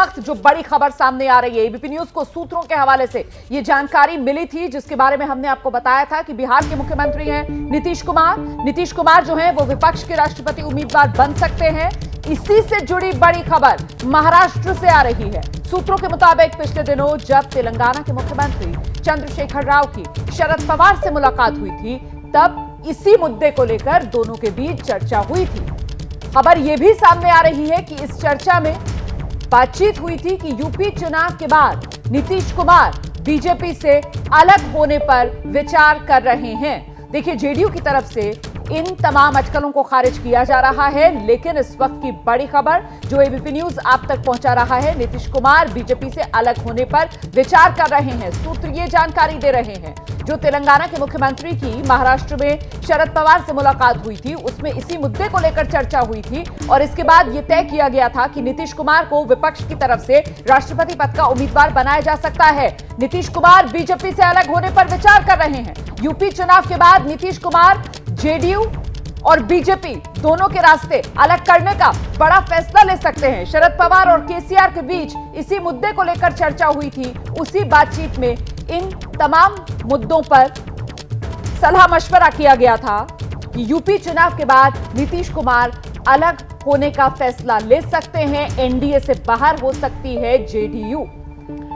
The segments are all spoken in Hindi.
वक्त जो बड़ी खबर सामने आ रही है, एबीपी न्यूज को सूत्रों के हवाले से ये जानकारी मिली थी, जिसके बारे में हमने आपको बताया था कि बिहार के मुख्यमंत्री हैं नीतीश कुमार। नीतीश कुमार जो हैं वो विपक्ष के राष्ट्रपति उम्मीदवार बन सकते हैं। इसी से जुड़ी बड़ी खबर महाराष्ट्र से आ रही है। सूत्रों के मुताबिक पिछले दिनों जब तेलंगाना के मुख्यमंत्री चंद्रशेखर राव की शरद पवार से मुलाकात हुई थी, तब इसी मुद्दे को लेकर दोनों के बीच चर्चा हुई थी। खबर यह भी सामने आ रही है कि इस चर्चा में बातचीत हुई थी कि यूपी चुनाव के बाद नीतीश कुमार बीजेपी से अलग होने पर विचार कर रहे हैं। देखिए, जेडीयू की तरफ से इन तमाम अटकलों को खारिज किया जा रहा है, लेकिन इस वक्त की बड़ी खबर जो एबीपी न्यूज आप तक पहुंचा रहा है, नीतीश कुमार बीजेपी से अलग होने पर विचार कर रहे हैं। सूत्र ये जानकारी दे रहे हैं, जो तेलंगाना के मुख्यमंत्री की महाराष्ट्र में शरद पवार से मुलाकात हुई थी, उसमें इसी मुद्दे को लेकर चर्चा हुई थी और इसके बाद यह तय किया गया था कि नीतीश कुमार को विपक्ष की तरफ से राष्ट्रपति पद का उम्मीदवार बनाया जा सकता है। नीतीश कुमार बीजेपी से अलग होने पर विचार कर रहे हैं। यूपी चुनाव के बाद नीतीश कुमार जेडीयू और बीजेपी दोनों के रास्ते अलग करने का बड़ा फैसला ले सकते हैं। शरद पवार और केसीआर के बीच इसी मुद्दे को लेकर चर्चा हुई थी। उसी बातचीत में इन तमाम मुद्दों पर सलाह मशवरा किया गया था कि यूपी चुनाव के बाद नीतीश कुमार अलग होने का फैसला ले सकते हैं। एनडीए से बाहर हो सकती है जेडीयू।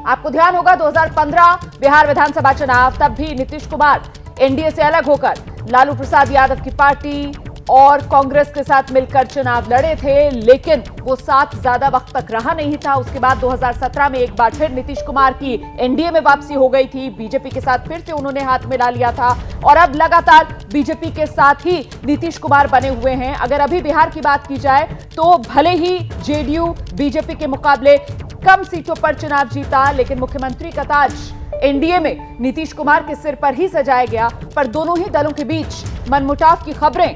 आपको ध्यान होगा 2015 बिहार विधानसभा चुनाव, तब भी नीतीश कुमार एनडीए से अलग होकर लालू प्रसाद यादव की पार्टी और कांग्रेस के साथ मिलकर चुनाव लड़े थे, लेकिन वो साथ ज्यादा वक्त तक रहा नहीं था। उसके बाद 2017 में एक बार फिर नीतीश कुमार की एनडीए में वापसी हो गई थी। बीजेपी के साथ फिर से उन्होंने हाथ मिला लिया था और अब लगातार बीजेपी के साथ ही नीतीश कुमार बने हुए हैं। अगर अभी बिहार की बात की जाए तो भले ही जेडीयू बीजेपी के मुकाबले कम सीटों पर चुनाव जीता, लेकिन मुख्यमंत्री का ताज एनडीए में नीतीश कुमार के सिर पर ही सजाया गया। पर दोनों ही दलों के बीच मनमुटाव की खबरें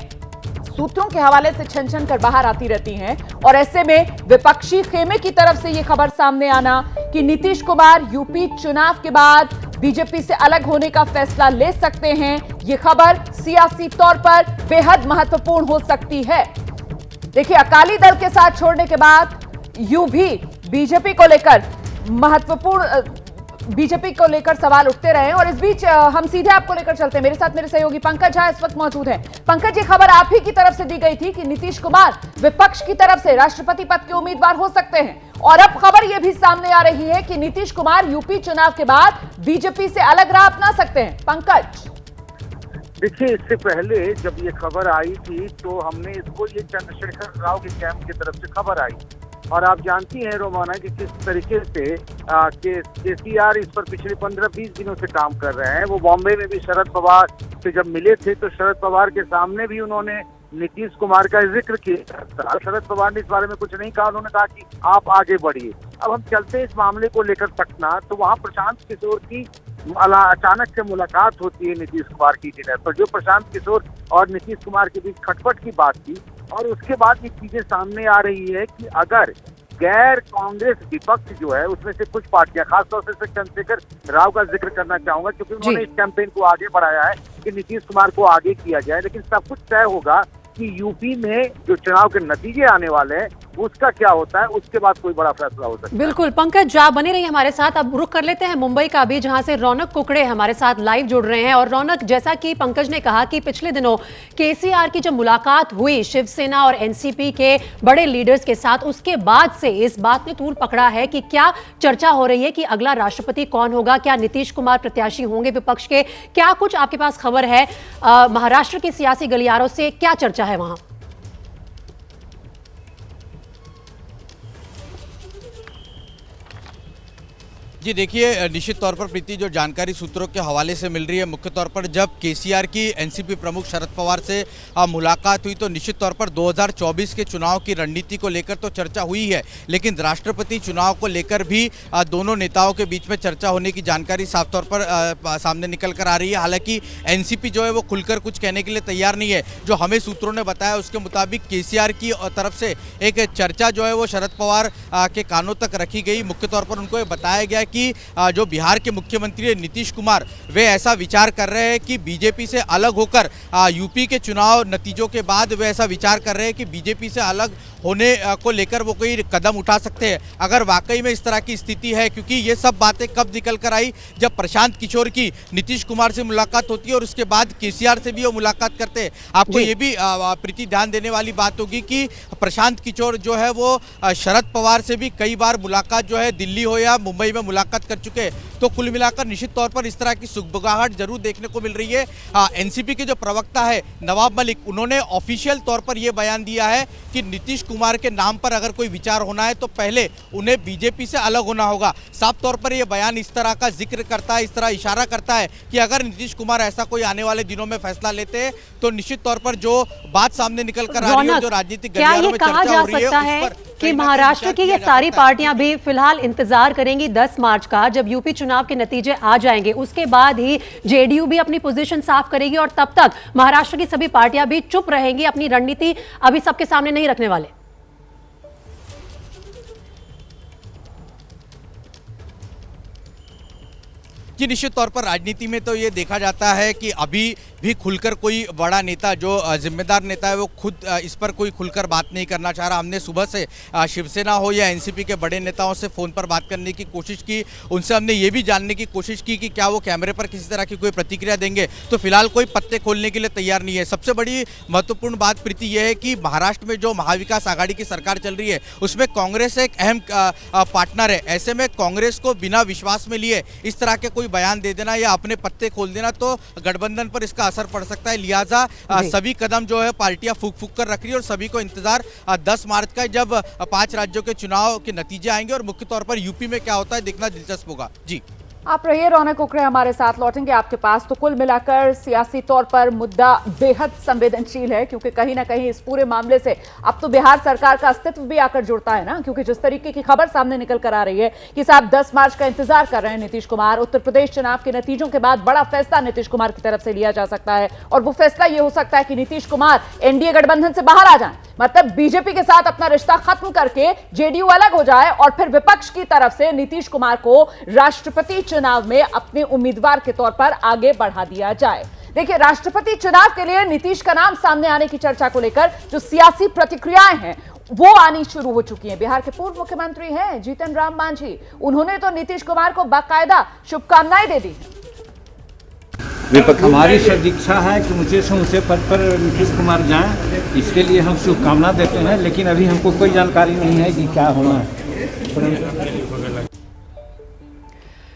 सूत्रों के हवाले से छन छन कर बाहर आती रहती हैं और ऐसे में विपक्षी खेमे की तरफ से यह खबर सामने आना कि नीतीश कुमार यूपी चुनाव के बाद बीजेपी से अलग होने का फैसला ले सकते हैं, यह खबर सियासी तौर पर बेहद महत्वपूर्ण हो सकती है। देखिए, अकाली दल के साथ छोड़ने के बाद यूं भी बीजेपी को लेकर सवाल उठते रहे और इस बीच हम सीधे आपको लेकर चलते हैं। मेरे साथ मेरे सहयोगी पंकज झा इस वक्त मौजूद हैं। पंकज, ये खबर आप ही की तरफ से दी गई थी कि नीतीश कुमार विपक्ष की तरफ से राष्ट्रपति पद के उम्मीदवार हो सकते हैं और अब खबर यह भी सामने आ रही है कि नीतीश कुमार यूपी चुनाव के बाद बीजेपी से अलग राह अपना सकते हैं। पंकज, देखिए, इससे पहले जब ये खबर आई थी तो हमने इसको ये चंद्रशेखर राव के कैंप की तरफ से खबर आई और आप जानती हैं रोमाना कि किस तरीके से केसीआर इस पर पिछले 15-20 दिनों से काम कर रहे हैं। वो बॉम्बे में भी शरद पवार से जब मिले थे तो शरद पवार के सामने भी उन्होंने नीतीश कुमार का जिक्र किया। शरद पवार ने इस बारे में कुछ नहीं कहा, उन्होंने कहा कि आप आगे बढ़िए। अब हम चलते हैं इस मामले को लेकर पटना, तो वहाँ प्रशांत किशोर की अचानक से मुलाकात होती है नीतीश कुमार की डिनर पर, जो प्रशांत किशोर और नीतीश कुमार के बीच खटपट की बात थी और उसके बाद ये चीजें सामने आ रही है कि अगर गैर कांग्रेस विपक्ष जो है उसमें से कुछ पार्टियां, खासतौर से चंद्रशेखर राव का जिक्र करना चाहूंगा क्योंकि उन्होंने इस कैंपेन को आगे बढ़ाया है कि नीतीश कुमार को आगे किया जाए, लेकिन सब कुछ तय होगा कि यूपी में जो चुनाव के नतीजे आने वाले हैं उसका क्या होता है, उसके बाद कोई बड़ा फैसला हो सकता है। बिल्कुल पंकज, आप बने रहिए हमारे साथ। अब रुक कर लेते हैं मुंबई का भी, जहां से रौनक कुकड़े हमारे साथ लाइव जुड़ रहे हैं। और रौनक, जैसा कि पंकज ने कहा कि पिछले दिनों केसीआर की जब मुलाकात हुई शिवसेना और एनसीपी के बड़े लीडर्स के साथ, उसके बाद से इस बात ने तूल पकड़ा है कि क्या चर्चा हो रही है कि अगला राष्ट्रपति कौन होगा, क्या नीतीश कुमार प्रत्याशी होंगे विपक्ष के, क्या कुछ आपके पास खबर है महाराष्ट्र के सियासी गलियारों से, क्या चर्चा है वहां? जी देखिए, निश्चित तौर पर प्रीति, जो जानकारी सूत्रों के हवाले से मिल रही है, मुख्य तौर पर जब केसीआर की एनसीपी प्रमुख शरद पवार से मुलाकात हुई तो निश्चित तौर पर 2024 के चुनाव की रणनीति को लेकर तो चर्चा हुई है, लेकिन राष्ट्रपति चुनाव को लेकर भी दोनों नेताओं के बीच में चर्चा होने की जानकारी साफ तौर पर सामने निकल कर आ रही है। हालांकि एनसीपी जो है वो खुलकर कुछ कहने के लिए तैयार नहीं है। जो हमें सूत्रों ने बताया उसके मुताबिक केसीआर की तरफ से एक चर्चा जो है वो शरद पवार के कानों तक रखी गई। मुख्य तौर पर उनको ये बताया गया कि जो बिहार के मुख्यमंत्री नीतीश कुमार, वे ऐसा विचार कर रहे हैं कि बीजेपी से अलग होकर यूपी के चुनाव नतीजों के बाद वे ऐसा विचार कर रहे हैं कि बीजेपी से अलग होने को लेकर वो कोई कदम उठा सकते हैं अगर वाकई में इस तरह की स्थिति है, क्योंकि ये सब बातें कब निकल कर आई जब प्रशांत किशोर की नीतीश कुमार से मुलाकात होती है और उसके बाद केसीआर से भी वो मुलाकात करते हैं। आपको ये भी प्रीति ध्यान देने वाली बात होगी कि प्रशांत किशोर जो है वो शरद पवार से भी कई बार मुलाकात जो है दिल्ली हो या मुंबई में मुलाकात कर चुके हैं। तो कुल मिलाकर निश्चित तौर पर इस तरह की सुगबुगाहट जरूर देखने को मिल रही है। एनसीपी के जो प्रवक्ता है नवाब मलिक, उन्होंने ऑफिशियल तौर पर यह बयान दिया है कि नीतीश कुमार के नाम पर अगर कोई विचार होना है तो पहले उन्हें बीजेपी से अलग होना होगा। साफ तौर पर यह बयान इस तरह का जिक्र करता है, इस तरह इशारा करता है कि अगर नीतीश कुमार ऐसा कोई आने वाले दिनों में फैसला लेते हैं तो निश्चित तौर पर जो बात सामने निकल कर आ रही है, जो राजनीतिक गलियारों में चर्चा हो रही है, कि महाराष्ट्र की ये सारी पार्टियां भी फिलहाल इंतजार करेंगी 10 मार्च का, जब यूपी चुनाव के नतीजे आ जाएंगे। उसके बाद ही जेडीयू भी अपनी पोजीशन साफ करेगी और तब तक महाराष्ट्र की सभी पार्टियां भी चुप रहेंगी, अपनी रणनीति अभी सबके सामने नहीं रखने वाले। कि निश्चित तौर पर राजनीति में तो ये देखा जाता है कि अभी भी खुलकर कोई बड़ा नेता, जो जिम्मेदार नेता है, वो खुद इस पर कोई खुलकर बात नहीं करना चाह रहा। हमने सुबह से शिवसेना हो या एनसीपी के बड़े नेताओं से फ़ोन पर बात करने की कोशिश की, उनसे हमने ये भी जानने की कोशिश की कि क्या वो कैमरे पर किसी तरह की कोई प्रतिक्रिया देंगे, तो फिलहाल कोई पत्ते खोलने के लिए तैयार नहीं है। सबसे बड़ी महत्वपूर्ण बात प्रीति ये है कि महाराष्ट्र में जो महाविकास आघाड़ी की सरकार चल रही है उसमें कांग्रेस एक अहम पार्टनर है। ऐसे में कांग्रेस को बिना विश्वास में लिए इस तरह के कोई बयान दे देना या अपने पत्ते खोल देना तो गठबंधन पर इसका असर पड़ सकता है। लिहाजा सभी कदम जो है पार्टियां फूंक फूंक कर रख रही है और सभी को इंतजार 10 मार्च का, जब 5 राज्यों के चुनाव के नतीजे आएंगे और मुख्य तौर पर यूपी में क्या होता है देखना दिलचस्प होगा। जी आप रहिए, रौनक कुकड़े हमारे साथ लौटेंगे आपके पास। तो कुल मिलाकर सियासी तौर पर मुद्दा बेहद संवेदनशील है, क्योंकि कहीं ना कहीं इस पूरे मामले से अब तो बिहार सरकार का अस्तित्व भी आकर जुड़ता है ना, क्योंकि जिस तरीके की खबर सामने निकल कर आ रही है कि साहब 10 मार्च का इंतजार कर रहे हैं नीतीश कुमार। उत्तर प्रदेश चुनाव के नतीजों के बाद बड़ा फैसला नीतीश कुमार की तरफ से लिया जा सकता है और वो फैसला ये हो सकता है कि नीतीश कुमार एनडीए गठबंधन से बाहर आ जाए, मतलब बीजेपी के साथ अपना रिश्ता खत्म करके जेडीयू अलग हो जाए और फिर विपक्ष की तरफ से नीतीश कुमार को राष्ट्रपति चुनाव में अपने उम्मीदवार के तौर पर आगे बढ़ा दिया जाए। देखिए, राष्ट्रपति चुनाव के लिए नीतीश का नाम सामने आने की चर्चा को लेकर जो सियासी प्रतिक्रियाएं हैं वो आनी शुरू हो चुकी हैं। बिहार के पूर्व मुख्यमंत्री हैं जीतन राम मांझी, उन्होंने तो नीतीश कुमार को बाकायदा शुभकामनाएं दे दी हैं। हमारी सदिच्छा है कि ऊंचे से ऊंचे पद पर नीतीश कुमार जाएं, इसके लिए हम शुभकामना देते हैं, लेकिन अभी हमको कोई जानकारी नहीं है कि क्या होना है।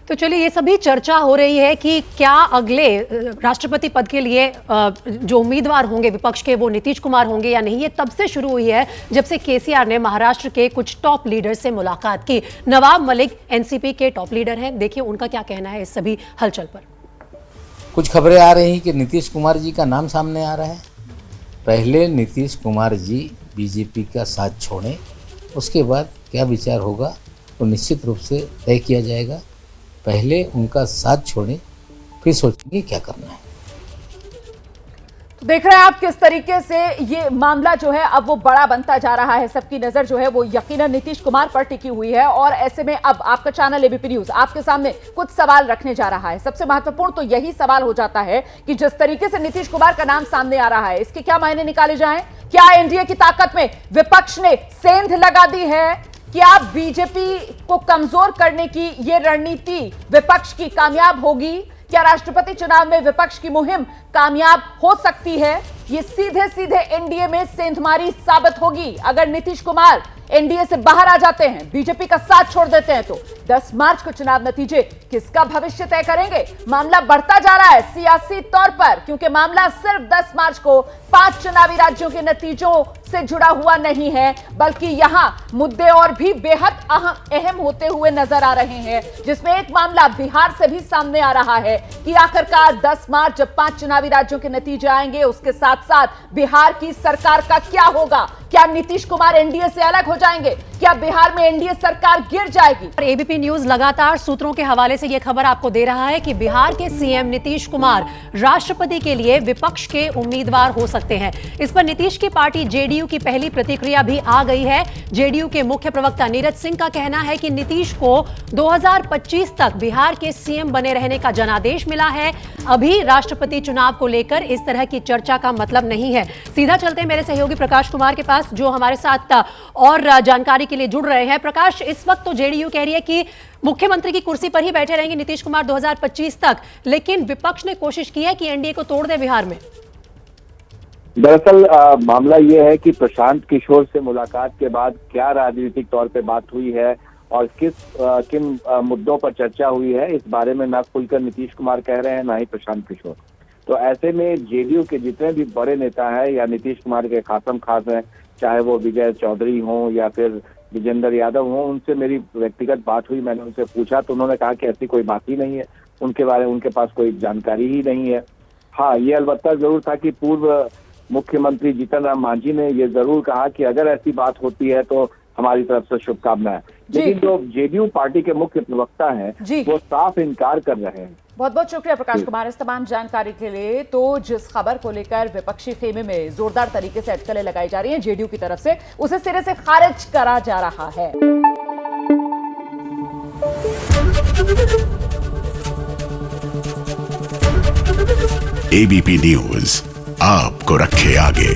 तो चलिए, ये सभी चर्चा हो रही है कि क्या अगले राष्ट्रपति पद के लिए जो उम्मीदवार होंगे विपक्ष के वो नीतीश कुमार होंगे या नहीं। ये तब से शुरू हुई है जब से केसीआर ने महाराष्ट्र के कुछ टॉप लीडर से मुलाकात की। नवाब मलिक एनसीपी के टॉप लीडर हैं, देखिए उनका क्या कहना है इस सभी हलचल पर। कुछ खबरें आ रही हैं कि नीतीश कुमार जी का नाम सामने आ रहा है। पहले नीतीश कुमार जी बीजेपी का साथ छोड़ें, उसके बाद क्या विचार होगा तो निश्चित रूप से तय किया जाएगा। पहले उनका साथ छोड़ें, फिर सोचेंगे क्या करना है। तो देख रहे हैं आप किस तरीके से ये मामला जो है अब वो बड़ा बनता जा रहा है। सबकी नजर जो है वो यकीनन नीतीश कुमार पर टिकी हुई है और ऐसे में अब आपका चैनल एबीपी न्यूज आपके सामने कुछ सवाल रखने जा रहा है। सबसे महत्वपूर्ण तो यही सवाल हो जाता है कि जिस तरीके से नीतीश कुमार का नाम सामने आ रहा है, इसके क्या मायने निकाले जाएं? क्या एनडीए की ताकत में विपक्ष ने सेंध लगा दी है? क्या बीजेपी को कमजोर करने की ये रणनीति विपक्ष की कामयाब होगी? क्या राष्ट्रपति चुनाव में विपक्ष की मुहिम कामयाब हो सकती है? ये सीधे सीधे एनडीए में सेंधमारी साबित होगी अगर नीतीश कुमार एनडीए से बाहर आ जाते हैं, बीजेपी का साथ छोड़ देते हैं। तो 10 मार्च को चुनाव नतीजे किसका भविष्य तय करेंगे? मामला बढ़ता जा रहा है सियासी तौर पर, क्योंकि मामला सिर्फ 10 मार्च को 5 चुनावी राज्यों के नतीजों से जुड़ा हुआ नहीं है, बल्कि यहां मुद्दे और भी बेहद अहम होते हुए नजर आ रहे हैं, जिसमें एक मामला बिहार से भी सामने आ रहा है कि आखिरकार 10 मार्च जब 5 चुनावी राज्यों के नतीजे आएंगे, उसके साथ साथ बिहार की सरकार का क्या होगा? क्या नीतीश कुमार एनडीए से अलग हो जाएंगे? क्या बिहार में एनडीए सरकार गिर जाएगी? एबीपी न्यूज लगातार सूत्रों के हवाले से यह खबर आपको दे रहा है कि बिहार के सीएम नीतीश कुमार राष्ट्रपति के लिए विपक्ष के उम्मीदवार हो सकते हैं। इस पर नीतीश की पार्टी जेडीयू जेडीयू की पहली प्रतिक्रिया भी आ गई है। जेडीयू के मुख्य प्रवक्ता नीरज सिंह का कहना है कि नीतीश को 2025 तक बिहार के सीएम बने रहने का जनादेश मिला है। अभी राष्ट्रपति चुनाव को लेकर इस तरह की चर्चा का मतलब नहीं है। सीधा चलते हैं मेरे सहयोगी प्रकाश कुमार के पास, जो हमारे साथ और जानकारी के लिए जुड़ रहे हैं। प्रकाश, इस वक्त तो जेडीयू कह रही है कि मुख्यमंत्री की कुर्सी पर ही बैठे रहेंगे नीतीश कुमार 2025 तक, लेकिन विपक्ष ने कोशिश की है कि एनडीए को तोड़ दे बिहार में। दरअसल मामला ये है कि प्रशांत किशोर से मुलाकात के बाद क्या राजनीतिक तौर पे बात हुई है और किन मुद्दों पर चर्चा हुई है, इस बारे में ना खुलकर नीतीश कुमार कह रहे हैं ना ही प्रशांत किशोर। तो ऐसे में जेडीयू के जितने भी बड़े नेता हैं या नीतीश कुमार के खासम खास हैं, चाहे वो विजय चौधरी हों या फिर विजेंद्र यादव हों, उनसे मेरी व्यक्तिगत बात हुई। मैंने उनसे पूछा तो उन्होंने कहा कि ऐसी कोई बात ही नहीं है, उनके बारे में उनके पास कोई जानकारी ही नहीं है। हाँ, ये अलबत्ता जरूर था कि पूर्व मुख्यमंत्री जीतन राम मांझी ने ये जरूर कहा कि अगर ऐसी बात होती है तो हमारी तरफ से शुभकामनाएं। लेकिन जो जेडीयू पार्टी के मुख्य प्रवक्ता हैं वो साफ इनकार कर रहे हैं। बहुत बहुत शुक्रिया प्रकाश कुमार इस तमाम जानकारी के लिए। तो जिस खबर को लेकर विपक्षी खेमे में जोरदार तरीके से अटकलें लगाई जा रही हैं जेडीयू की तरफ से, उसे सिरे से खारिज करा जा रहा है। एबीपी न्यूज आपको रखे आगे।